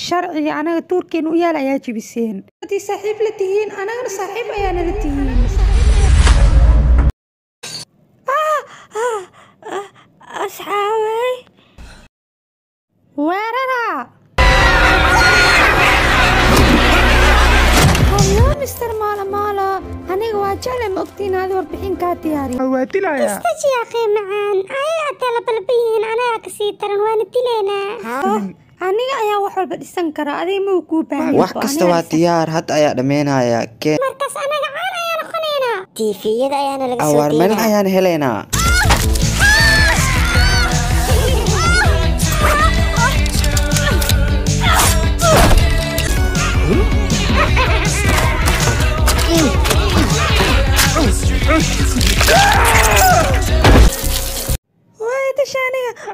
sharciga anaga Turkiin u yaal ayaa jibiseen hadii saaxiib la tihiin anagana saaxiib ayaana la tihiin asxaabay weerara hallo mister maala aniga waa jecel ma ogtiin aad warbixin ka diyaariyo waa dilaya istaji akhi macaan ay tala balbiin anaga ka sii taran waan dileena aniga ayaa wax walba dhisan kara adiga ma ku baahan wax kasta waa diyaar had ayaa dhameynaya markaas anaga caan ayaan noqonaynaa TV-yada ayaana laga soo awar meel ayaan helaynaa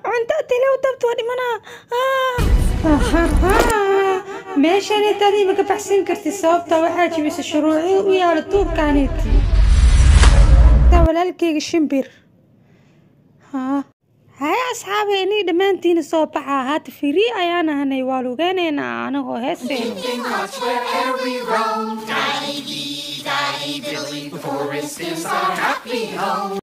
cunto tilow dabto dhimana meeshan tani ma ka baxsan kartid sababta waxa jibisay shuruuci u yaalo Turkaaniti walaalkayga shimbir hay asxaabe inay dhamaantiin soo baxa haata firi ayaan ahanay waa lugeynayna anagoo heesayno Daddy, Billy, the forest is our happy home.